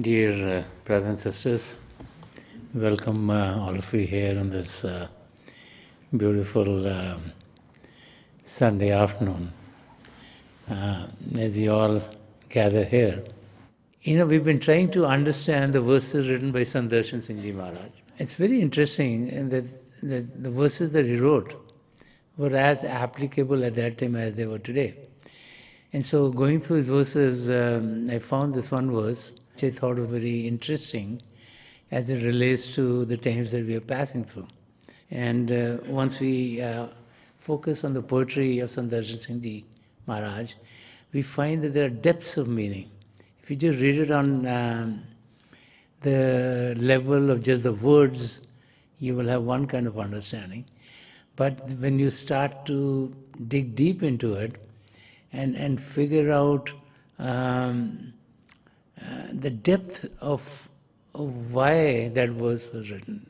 Dear brothers and sisters, welcome all of you here on this beautiful Sunday afternoon. As you all gather here, we've been trying to understand the verses written by Sant Rajinder Singh Maharaj. It's very interesting that the verses that he wrote were as applicable at that time as they were today. And so going through his verses, I found this one verse which I thought was very interesting as it relates to the times that we are passing through. And once we focus on the poetry of Sant Rajinder Singh Maharaj, we find that there are depths of meaning. If you just read it on the level of just the words, you will have one kind of understanding. But when you start to dig deep into it and figure out the depth of why that verse was written,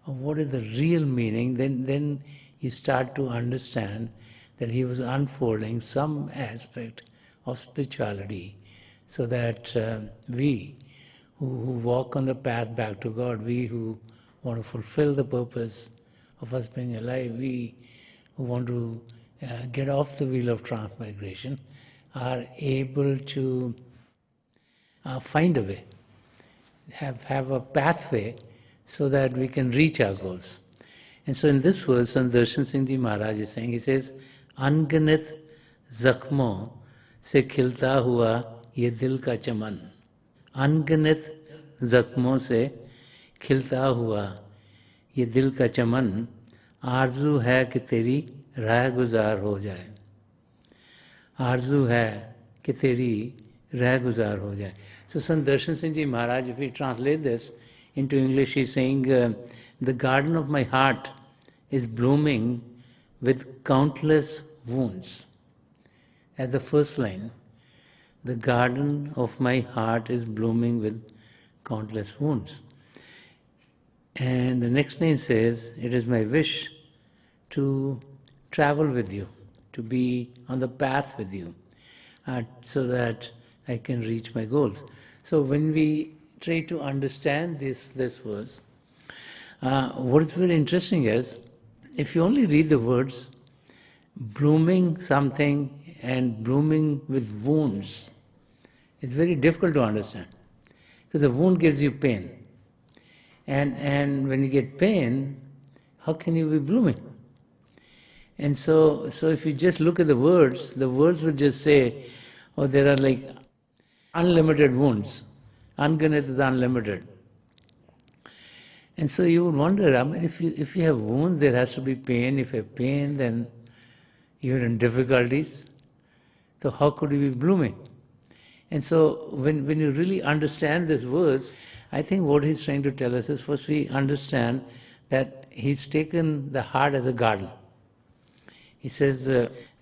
of what is the real meaning, then you start to understand that he was unfolding some aspect of spirituality so that we who walk on the path back to God, we who want to fulfill the purpose of us being alive, we who want to get off the wheel of transmigration, are able to find a way, have a pathway so that we can reach our goals. And so in this verse, Sant Rajinder Singh Maharaj is saying, he says, "Anganit zakhmon se khilta hua ye dil ka chaman." Anganit zakhmon se khilta hua ye dil ka chaman, आरज़ू है कि तेरी राह गुजार हो जाए. आरज़ू है कि तेरी राह गुजार हो जाए. So Sant Rajinder Singh Maharaj, if we translate this into English, he's saying, the garden of my heart is blooming with countless wounds. At the first line, the garden of my heart is blooming with countless wounds. And the next line says, it is my wish to travel with you, to be on the path with you, so that I can reach my goals. So when we try to understand this verse, what is very interesting is, if you only read the words, blooming something and blooming with wounds, it's very difficult to understand. Because a wound gives you pain. And when you get pain, how can you be blooming? And so if you just look at the words will just say, oh, there are like unlimited wounds. Anganit is unlimited. And so you would wonder, I mean, if you have wounds, there has to be pain. If you have pain, then you're in difficulties. So how could you be blooming? And so when you really understand this verse, I think what he's trying to tell us is, first we understand that he's taken the heart as a garden. He says,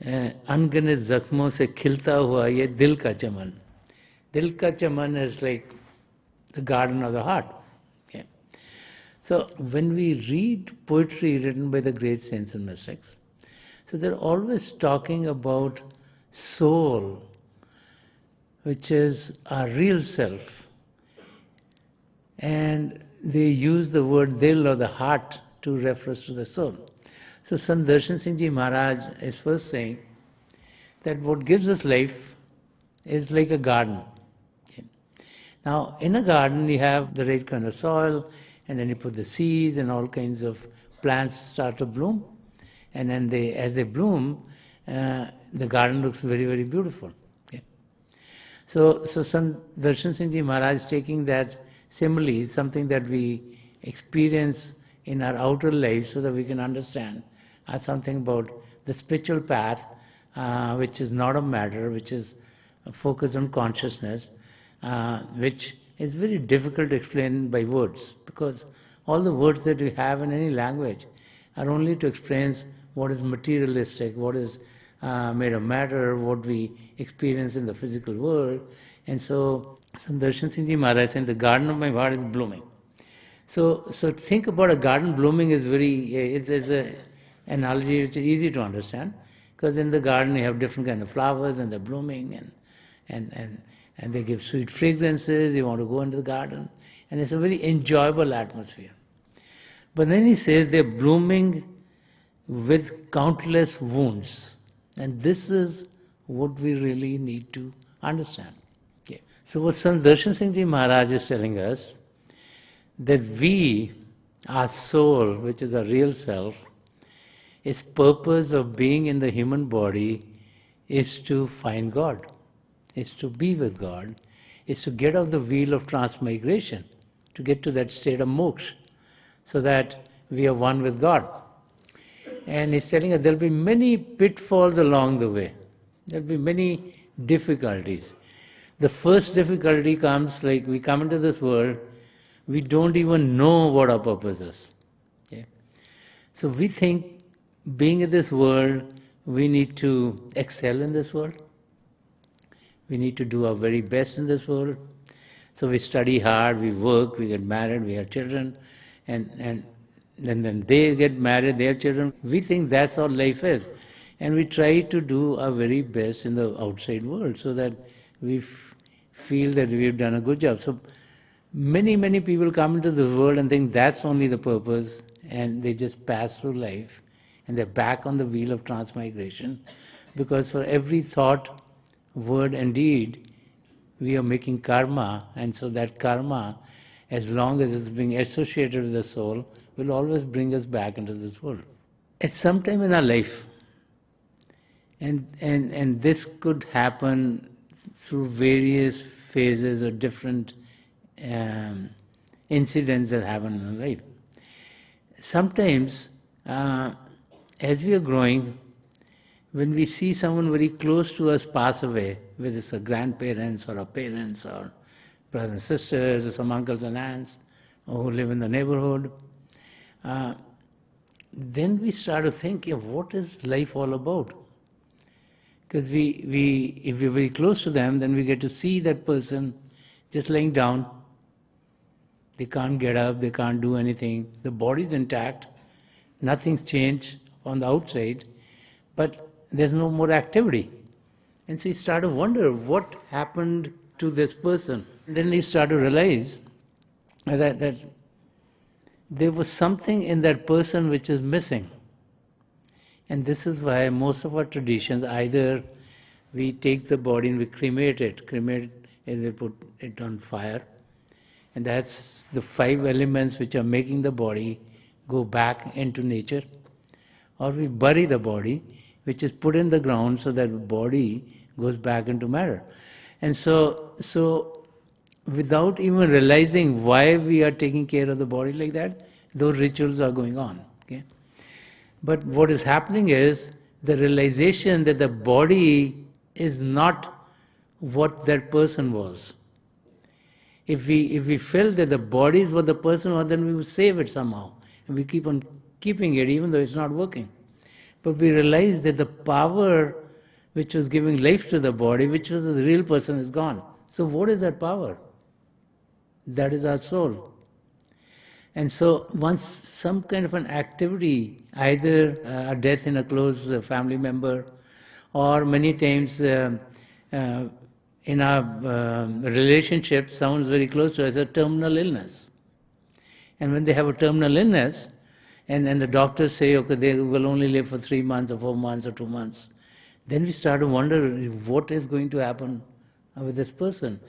"Anganit zakhmon se khilta hua ye dil ka chaman." Dil ka chaman is like the garden of the heart. Okay. So when we read poetry written by the great saints and mystics, so they're always talking about soul, which is our real self. And they use the word dil or the heart to reference to the soul. So Sant Rajinder Singh Maharaj is first saying that what gives us life is like a garden. Okay. Now in a garden you have the right kind of soil, and then you put the seeds and all kinds of plants start to bloom. And then as they bloom, the garden looks very, very beautiful. Okay. So Sant Rajinder Singh Maharaj is taking that simile, something that we experience in our outer life, so that we can understand something about the spiritual path, which is not a matter, which is focused on consciousness, which is very difficult to explain by words, because all the words that we have in any language are only to explain what is materialistic, what is made of matter, what we experience in the physical world. And so Sant Rajinder Singh Maharaj saying, the garden of my heart is blooming. So think about a garden blooming is it's an analogy which is easy to understand, because in the garden you have different kind of flowers and they're blooming, and And they give sweet fragrances, you want to go into the garden, and it's a very enjoyable atmosphere. But then he says they're blooming with countless wounds. And this is what we really need to understand. Okay. So what Sant Darshan Singh Ji Maharaj is telling us, that we, our soul, which is our real self, its purpose of being in the human body is to find God, is to be with God, is to get off the wheel of transmigration, to get to that state of moksha, so that we are one with God. And he's telling us there will be many pitfalls along the way. There will be many difficulties. The first difficulty comes like we come into this world, we don't even know what our purpose is. Okay? So we think being in this world, we need to excel in this world. We need to do our very best in this world. So we study hard, we work, we get married, we have children, and then they get married, they have children. We think that's all life is. And we try to do our very best in the outside world so that we feel that we've done a good job. So many people come into the world and think that's only the purpose, and they just pass through life and they're back on the wheel of transmigration, because for every thought, word and deed, we are making karma, and so that karma, as long as it's being associated with the soul, will always bring us back into this world. At some time in our life, and this could happen through various phases or different incidents that happen in our life. Sometimes, as we are growing, when we see someone very close to us pass away, whether it's our grandparents or our parents or brothers and sisters or some uncles and aunts who live in the neighborhood, then we start to think, what is life all about? Because if we're very close to them, then we get to see that person just laying down. They can't get up, they can't do anything. The body's intact, nothing's changed on the outside, but there's no more activity. And so you start to wonder what happened to this person. And then you start to realize that there was something in that person which is missing. And this is why most of our traditions, either we take the body and we cremate it is we put it on fire, and that's the 5 elements which are making the body go back into nature, or we bury the body, which is put in the ground so that the body goes back into matter. And so without even realizing why we are taking care of the body like that, those rituals are going on. Okay? But what is happening is the realization that the body is not what that person was. If we felt that the body is what the person was, then we would save it somehow. And we keep on keeping it even though it's not working. But we realize that the power which was giving life to the body, which was the real person, is gone. So what is that power? That is our soul. And so once some kind of an activity, either a death in a close family member, or many times in our relationship, someone's very close to us, a terminal illness. And when they have a terminal illness, and the doctors say, okay, they will only live for 3 months or 4 months or 2 months, then we start to wonder what is going to happen with this person.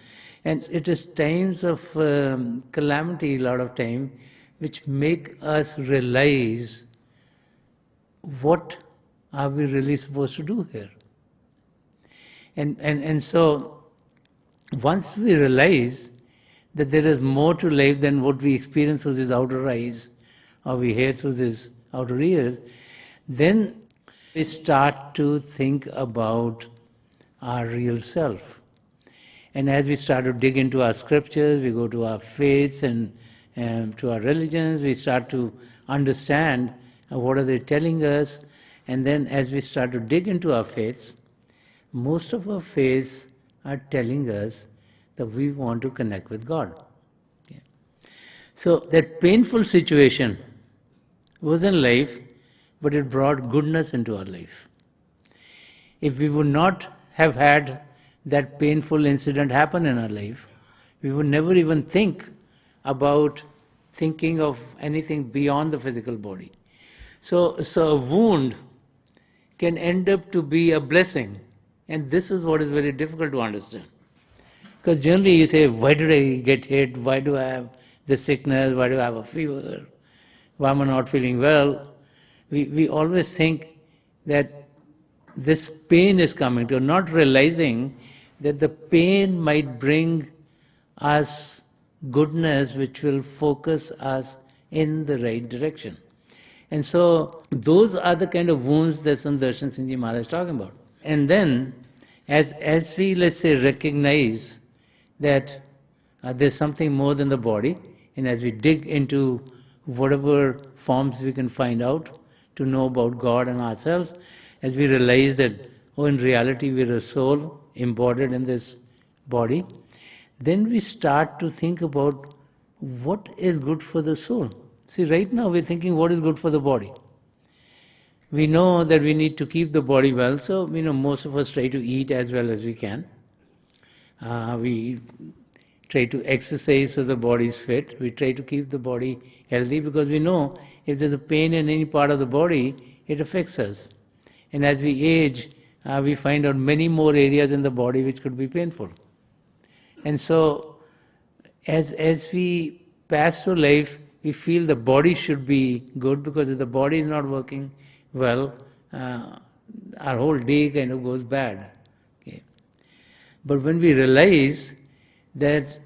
And it is times of calamity, a lot of time, which make us realize what are we really supposed to do here. And so once we realize that there is more to life than what we experience through these outer eyes, or we hear through these outer ears, then we start to think about our real self. And as we start to dig into our scriptures, we go to our faiths and to our religions, we start to understand what are they telling us. And then as we start to dig into our faiths, most of our faiths are telling us that we want to connect with God. Okay. So that painful situation was in life, but it brought goodness into our life. If we would not have had that painful incident happen in our life, we would never even think about thinking of anything beyond the physical body. So a wound can end up to be a blessing. And this is what is very difficult to understand. Because generally you say, why did I get hit? Why do I have this sickness? Why do I have a fever? Why am I not feeling well? We always think that this pain is coming to, not realizing that the pain might bring us goodness which will focus us in the right direction. And so those are the kind of wounds that Sant Darshan Singh Ji Maharaj is talking about. And then as we, let's say, recognize that there's something more than the body, and as we dig into whatever forms we can find out to know about God and ourselves, as we realize that, oh, in reality we're a soul embodied in this body, then we start to think about what is good for the soul. See, right now we're thinking what is good for the body. We know that we need to keep the body well, so most of us try to eat as well as we can. We try to exercise so the body is fit. We try to keep the body healthy because we know if there's a pain in any part of the body, it affects us. And as we age, we find out many more areas in the body which could be painful. And so as we pass through life, we feel the body should be good, because if the body is not working well, our whole day kind of goes bad. Okay. But when we realize that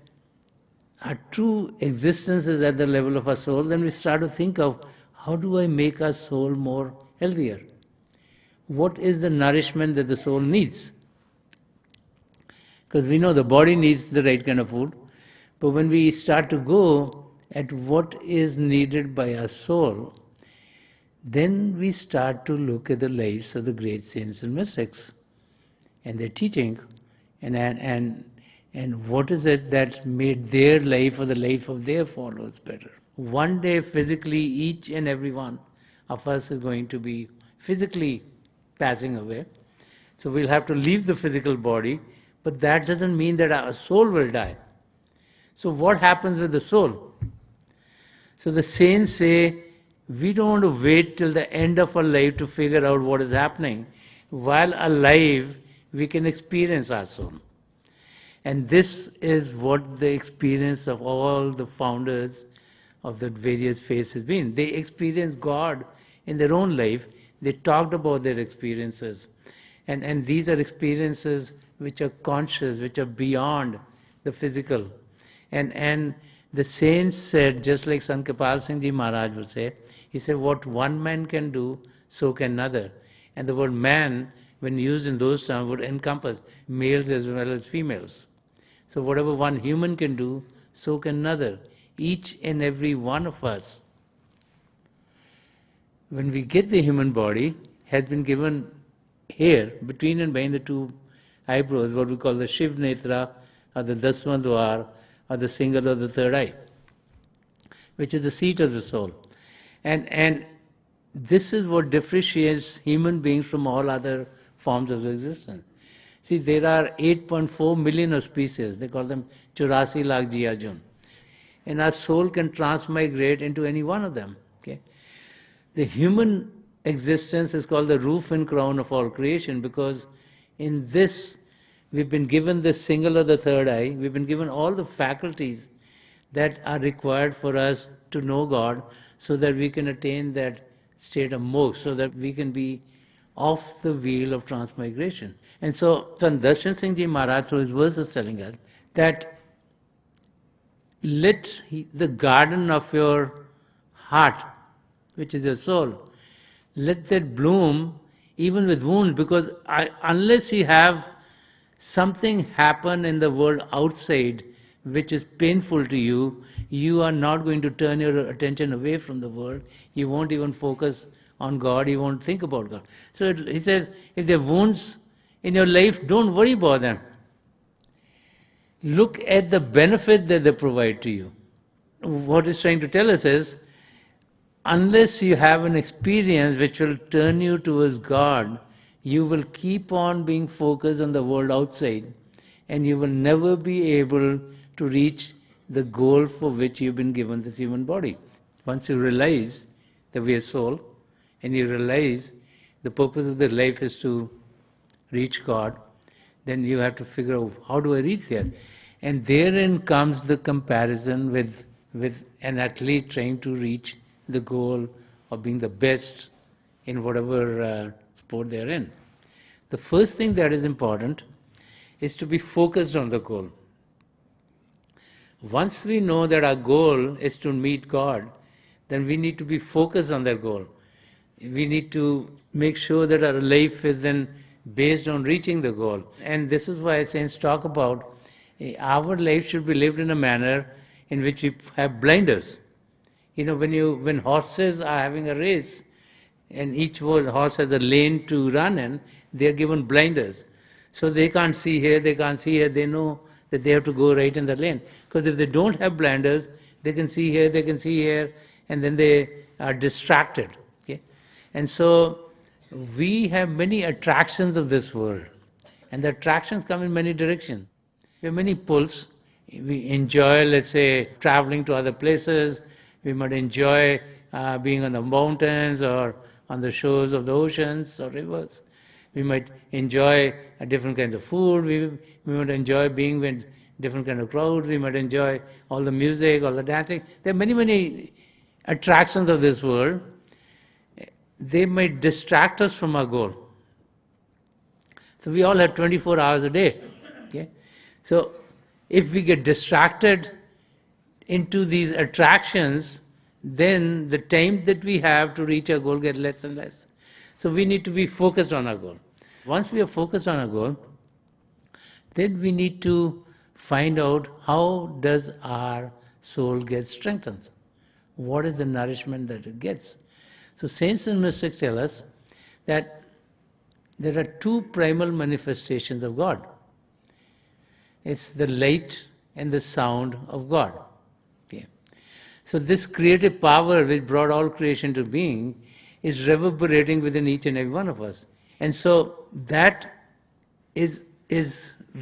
our true existence is at the level of our soul, then we start to think of, how do I make our soul more healthier? What is the nourishment that the soul needs? Because we know the body needs the right kind of food, but when we start to go at what is needed by our soul, then we start to look at the lives of the great saints and mystics and their teaching, and what is it that made their life or the life of their followers better. One day physically each and every one of us is going to be physically passing away. So we'll have to leave the physical body, but that doesn't mean that our soul will die. So what happens with the soul? So the saints say, we don't want to wait till the end of our life to figure out what is happening. While alive, we can experience our soul. And this is what the experience of all the founders of the various faiths has been. They experienced God in their own life. They talked about their experiences. And these are experiences which are conscious, which are beyond the physical. And the saints said, just like Sant Kripal Singh Ji Maharaj would say, he said, what one man can do, so can another. And the word man, when used in those terms, would encompass males as well as females. So whatever one human can do, so can another. Each and every one of us, when we get the human body, has been given here, between and behind the two eyebrows, what we call the Shiv Netra, or the Dasmadwar, or the single or the third eye, which is the seat of the soul. And this is what differentiates human beings from all other forms of existence. See, there are 8.4 million of species. They call them 84 lakh Jiya Jun. And our soul can transmigrate into any one of them. Okay? The human existence is called the roof and crown of all creation, because in this we've been given the single or the third eye. We've been given all the faculties that are required for us to know God, so that we can attain that state of moksha, so that we can be off the wheel of transmigration. And so Sant Darshan Singh Ji Maharaj, through his verses, telling us that let the garden of your heart, which is your soul, let that bloom even with wounds, because unless you have something happen in the world outside which is painful to you, you are not going to turn your attention away from the world. You won't even focus on God, you won't think about God. So he says, if there are wounds in your life, don't worry about them. Look at the benefit that they provide to you. What he's trying to tell us is, unless you have an experience which will turn you towards God, you will keep on being focused on the world outside, and you will never be able to reach the goal for which you've been given this human body. Once you realize that we are soul, and you realize the purpose of the life is to reach God, then you have to figure out, how do I reach there? And therein comes the comparison with an athlete trying to reach the goal of being the best in whatever sport they're in. The first thing that is important is to be focused on the goal. Once we know that our goal is to meet God, then we need to be focused on that goal. We need to make sure that our life is then based on reaching the goal. And this is why saints talk about our life should be lived in a manner in which we have blinders. You know, when horses are having a race, and each horse has a lane to run in, they are given blinders. So they can't see here, they can't see here, they know that they have to go right in the lane. Because if they don't have blinders, they can see here, they can see here, and then they are distracted. Okay? And so we have many attractions of this world, and the attractions come in many directions. We have many pulls. We enjoy, let's say, traveling to other places. We might enjoy being on the mountains or on the shores of the oceans or rivers. We might enjoy different kinds of food. We might enjoy being with different kind of crowds. We might enjoy all the music, all the dancing. There are many, many attractions of this world. They might distract us from our goal. So we all have 24 hours a day. Okay? So if we get distracted into these attractions, then the time that we have to reach our goal gets less and less. So we need to be focused on our goal. Once we are focused on our goal, then we need to find out how does our soul get strengthened. What is the nourishment that it gets? So saints and mystics tell us that there are two primal manifestations of God. It's the light and the sound of God. Okay. So this creative power which brought all creation to being is reverberating within each and every one of us. And so that is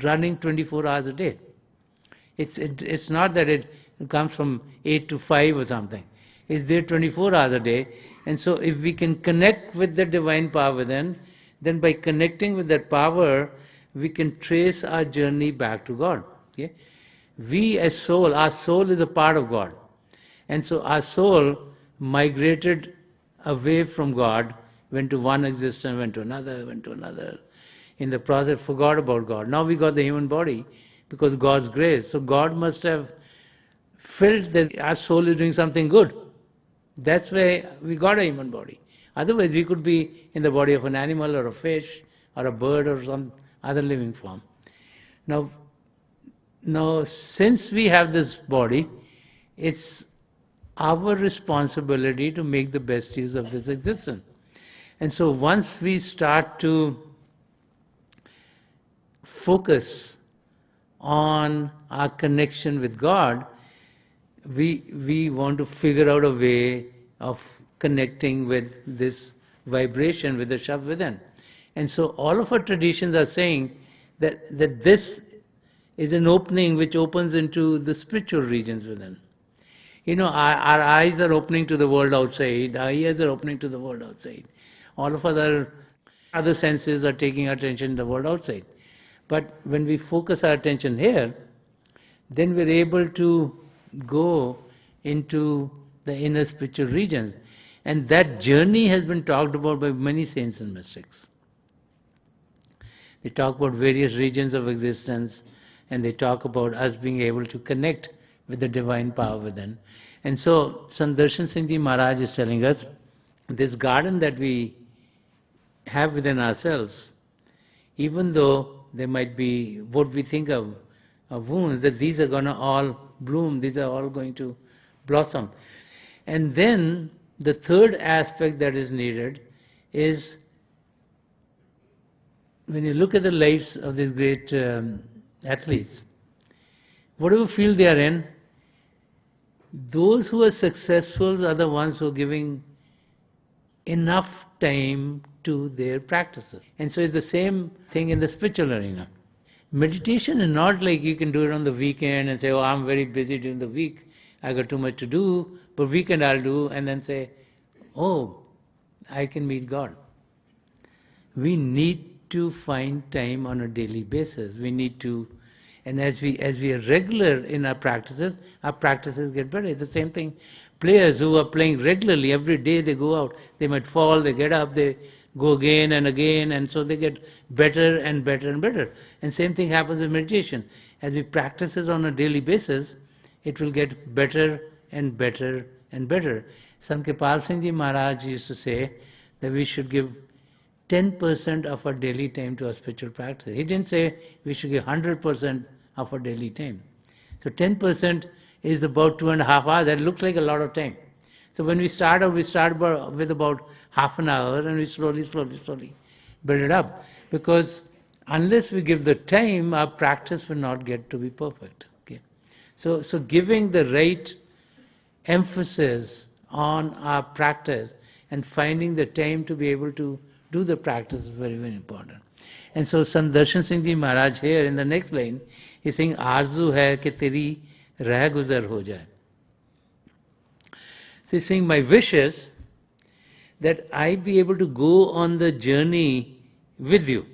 running 24 hours a day. It's not that it comes from 8 to 5 or something. It's there 24 hours a day. And so if we can connect with the divine power within, then by connecting with that power, we can trace our journey back to God. Okay? We as soul, our soul is a part of God. And so our soul migrated away from God, went to one existence, went to another. In the process, forgot about God. Now we got the human body because of God's grace. So God must have felt that our soul is doing something good. That's why we got a human body. Otherwise, we could be in the body of an animal or a fish or a bird or some other living form. Now, since we have this body, it's our responsibility to make the best use of this existence. And so once we start to focus on our connection with God, we want to figure out a way of connecting with this vibration, with the Shabd within. And so all of our traditions are saying that this is an opening which opens into the spiritual regions within. You know, our eyes are opening to the world outside, our ears are opening to the world outside. All of other senses are taking our attention to the world outside. But when we focus our attention here, then we're able to go into the inner spiritual regions. And that journey has been talked about by many saints and mystics. They talk about various regions of existence, and they talk about us being able to connect with the divine power within. And so Sant Rajinder Singh Ji Maharaj is telling us, this garden that we have within ourselves, even though there might be what we think of wounds, that these are going to all bloom, these are all going to blossom. And then the third aspect that is needed is, when you look at the lives of these great athletes, whatever field they are in, those who are successful are the ones who are giving enough time to their practices. And so it's the same thing in the spiritual arena. Meditation is not like you can do it on the weekend and say, oh, I'm very busy during the week, I got too much to do, but weekend I'll do, and then say, oh, I can meet God. We need to find time on a daily basis. We need to, and as we are regular in our practices get better. It's the same thing. Players who are playing regularly, every day they go out, they might fall, they get up, they go again and again, and so they get better and better and better. And same thing happens with meditation. As we practice it on a daily basis, it will get better and better and better. Sant Singh Ji Maharaj used to say that we should give 10% of our daily time to our spiritual practice. He didn't say we should give 100% of our daily time. So 10% is about 2.5 hours. That looks like a lot of time. So when we start out, with about half an hour, and we slowly build it up. Because unless we give the time, our practice will not get to be perfect. Okay? So giving the right emphasis on our practice and finding the time to be able to do the practice is very, very important. And so Sant Darshan Singh Ji Maharaj here in the next line, he's saying, Arzu hai ki teri rah guzar ho jaye. So he's saying, my wish is that I be able to go on the journey with you.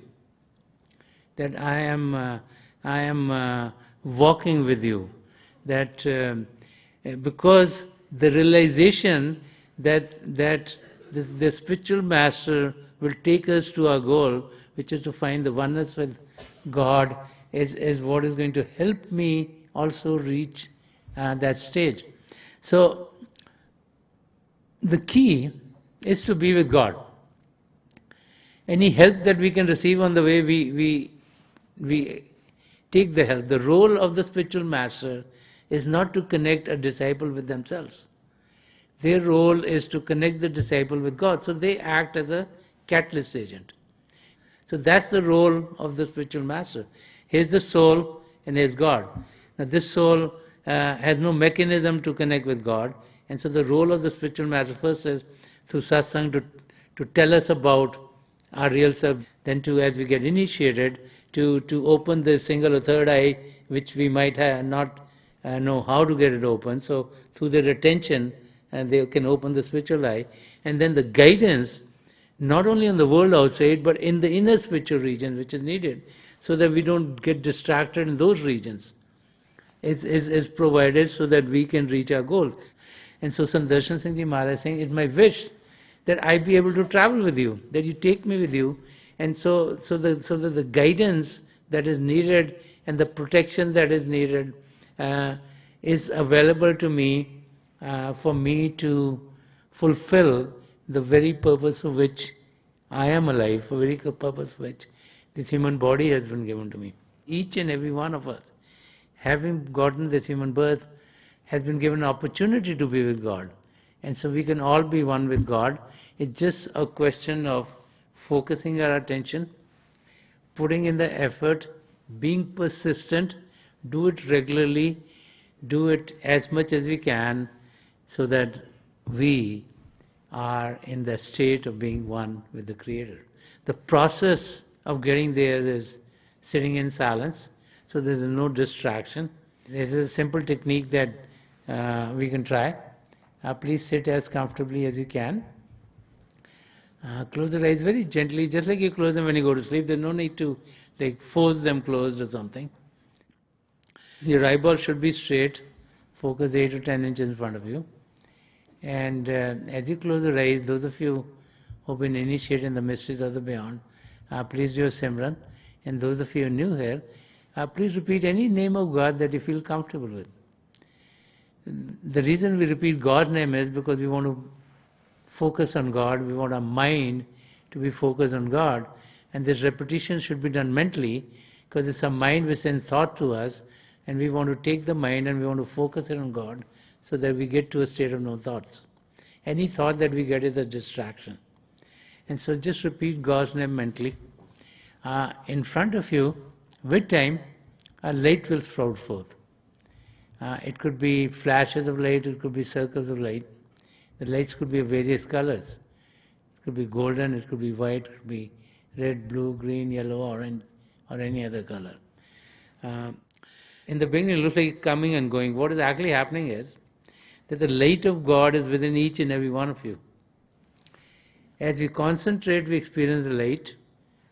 That I am walking with you. That because the realization that the spiritual master will take us to our goal, which is to find the oneness with God, is what is going to help me also reach that stage. So the key is to be with God. Any help that we can receive on the way, we take the help. The role of the spiritual master is not to connect a disciple with themselves. Their role is to connect the disciple with God. So they act as a catalyst agent. So that's the role of the spiritual master. Here's the soul and here's God. Now this soul has no mechanism to connect with God, and so the role of the spiritual master first is through satsang to tell us about our real self, then to, as we get initiated, to open the single or third eye, which we might not know how to get it open. So through their attention, they can open the spiritual eye, and then the guidance, not only in the world outside, but in the inner spiritual region, which is needed, so that we don't get distracted in those regions, is provided so that we can reach our goals. And so Sant Darshan Singh Ji Maharaj is saying, it's my wish that I be able to travel with you, that you take me with you, and so that the guidance that is needed and the protection that is needed is available to me for me to fulfill the very purpose for which I am alive, for the very purpose for which this human body has been given to me. Each and every one of us, having gotten this human birth, has been given an opportunity to be with God. And so we can all be one with God. It's just a question of focusing our attention, putting in the effort, being persistent, do it regularly, do it as much as we can, so that we are in the state of being one with the Creator. The process of getting there is sitting in silence, so there is no distraction. There is a simple technique that we can try. Please sit as comfortably as you can. Close the eyes very gently, just like you close them when you go to sleep. There's no need to force them closed or something. Your eyeball should be straight, focus 8 to 10 inches in front of you. And as you close your eyes, those of you who have been initiated in the mysteries of the beyond, please do your Simran. And those of you who are new here, please repeat any name of God that you feel comfortable with. The reason we repeat God's name is because we want to focus on God, we want our mind to be focused on God, and this repetition should be done mentally, because it's a mind which sends thought to us, and we want to take the mind and we want to focus it on God, so that we get to a state of no thoughts. Any thought that we get is a distraction. And so just repeat God's name mentally. In front of you, with time, a light will sprout forth. It could be flashes of light, it could be circles of light. The lights could be of various colors. It could be golden, it could be white, it could be red, blue, green, yellow, orange, or any other color. Um, in the beginning, it looks like coming and going. What is actually happening is that the light of God is within each and every one of you. As we concentrate, we experience the light.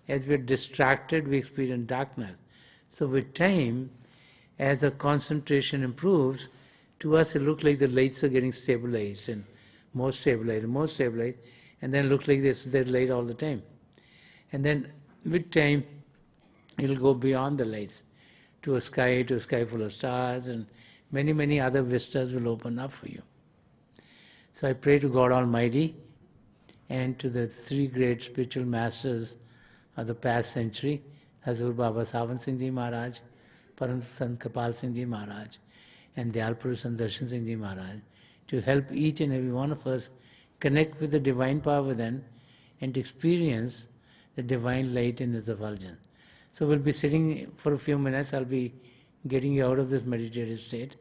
As we are distracted, we experience darkness. So with time, as our concentration improves, to us it looks like the lights are getting stabilized and more stabilized, and then it looks like there's light all the time. And then with time, it'll go beyond the lights to a sky full of stars, and many, many other vistas will open up for you. So I pray to God Almighty and to the three great spiritual masters of the past century, Hazur Baba Savan Singh Ji Maharaj, Param Sant Kapal Singh Ji Maharaj, and Dayal Purush Sant Darshan Singh Ji Maharaj, to help each and every one of us connect with the divine power within and to experience the divine light in its effulgence. So we'll be sitting for a few minutes. I'll be getting you out of this meditative state,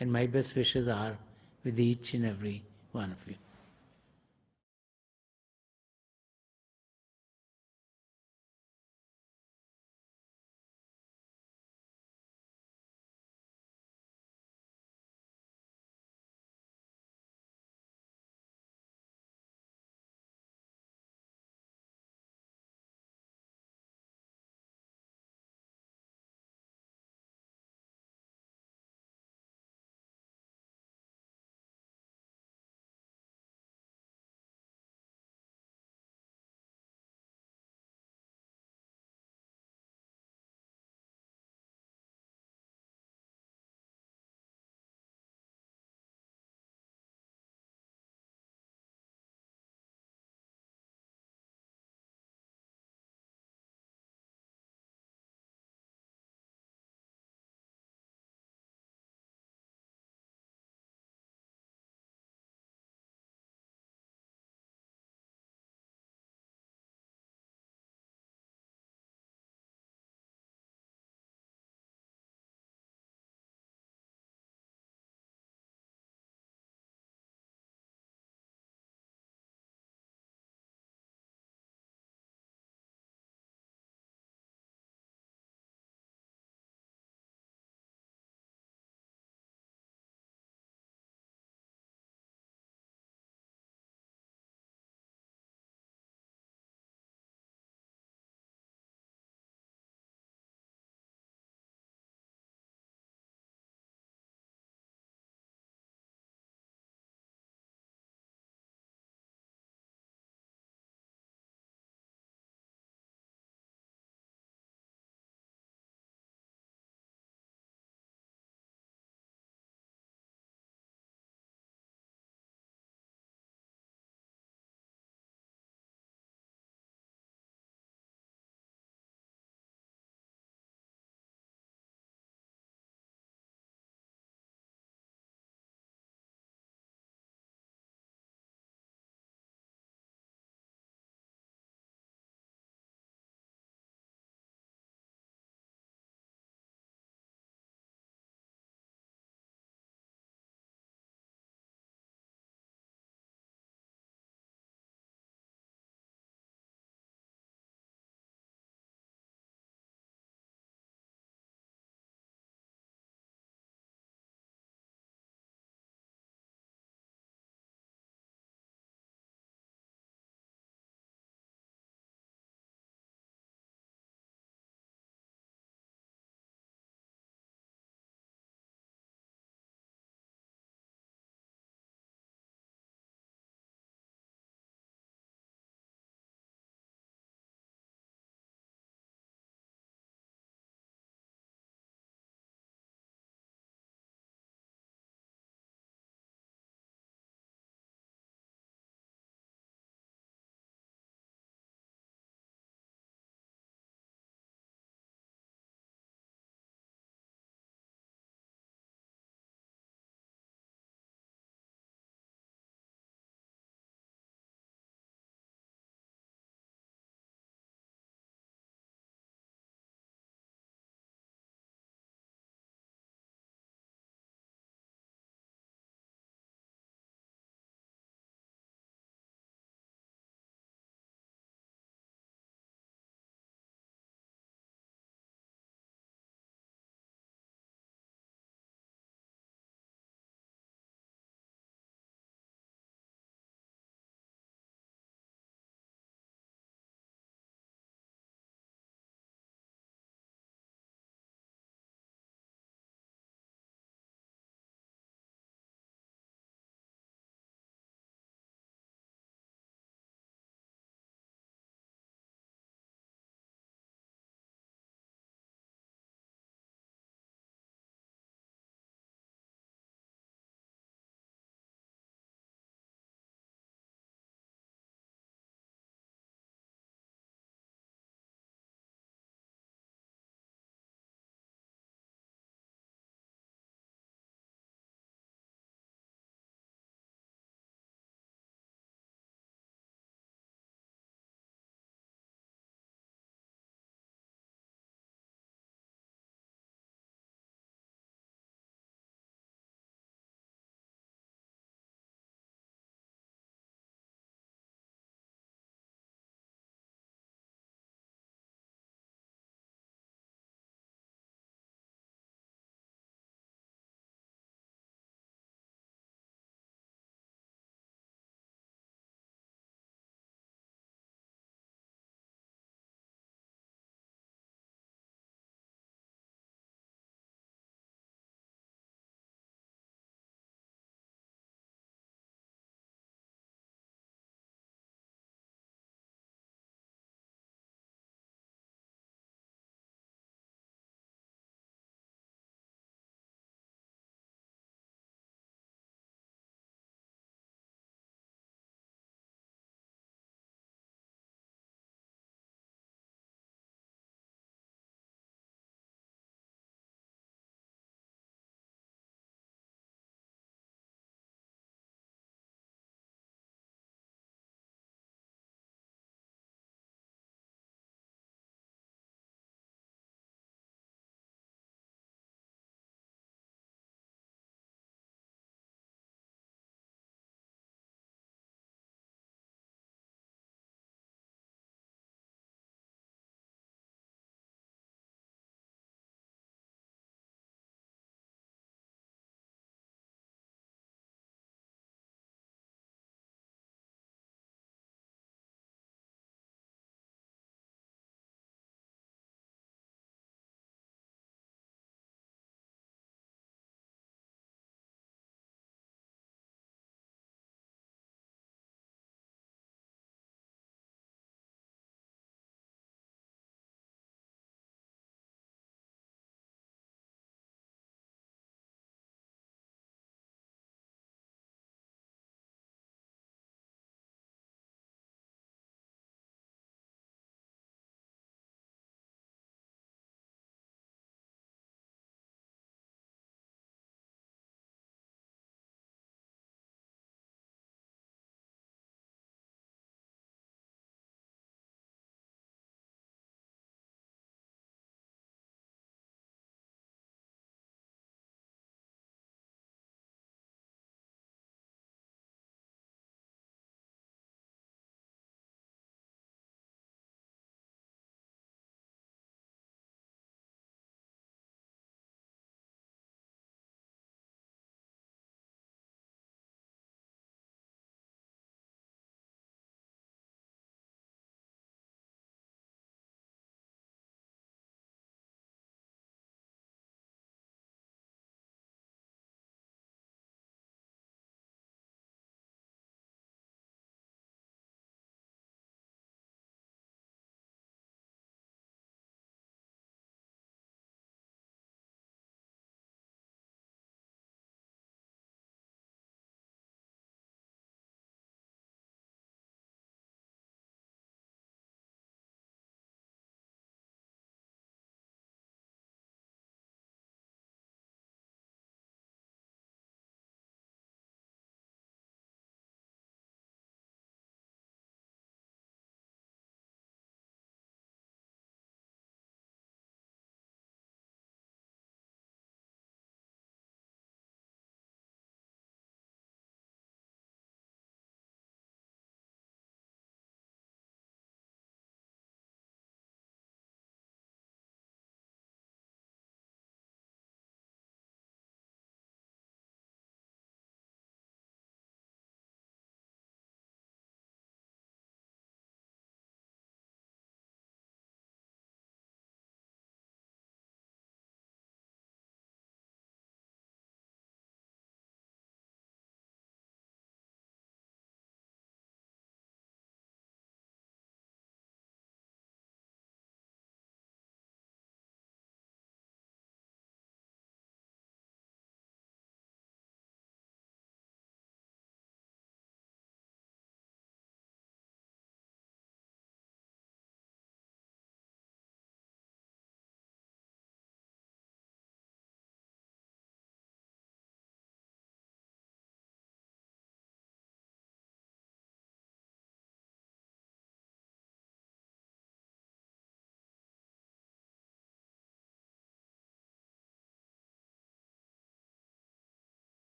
and my best wishes are with each and every one of you.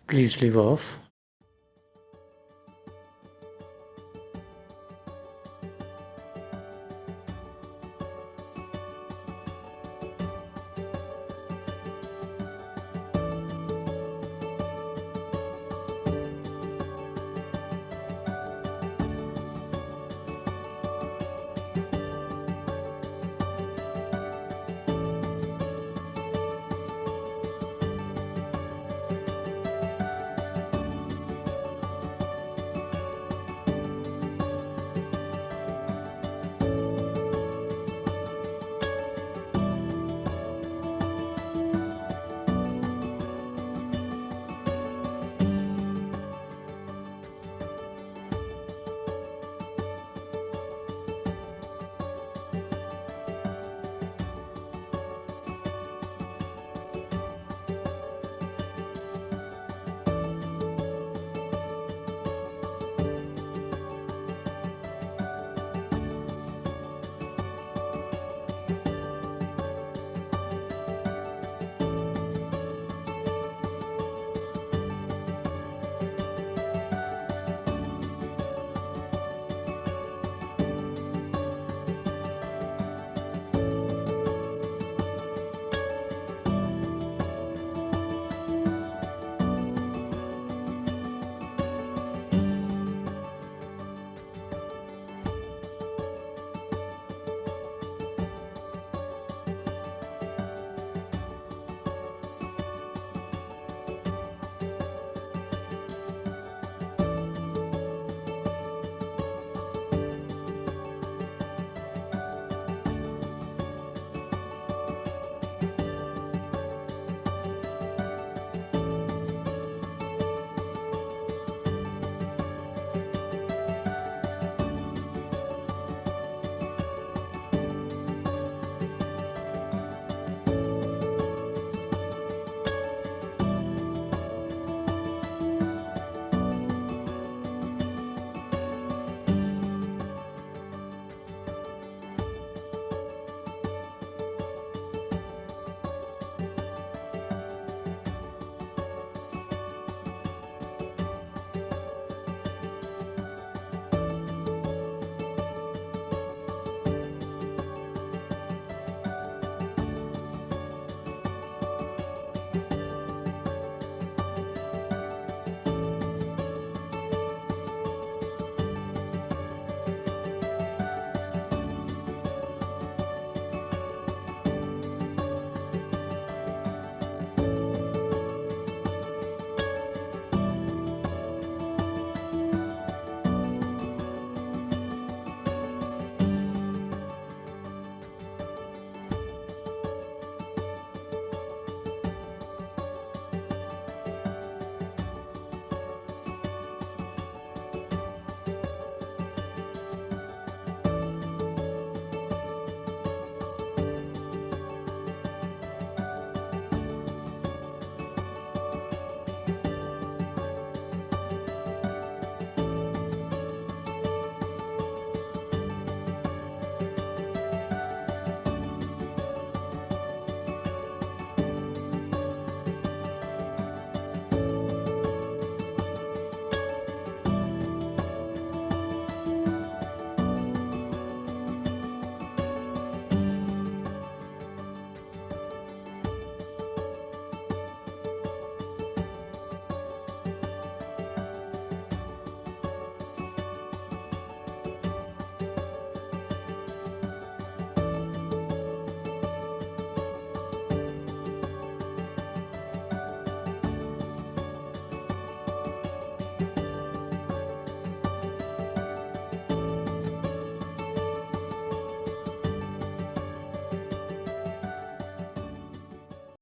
Please leave off.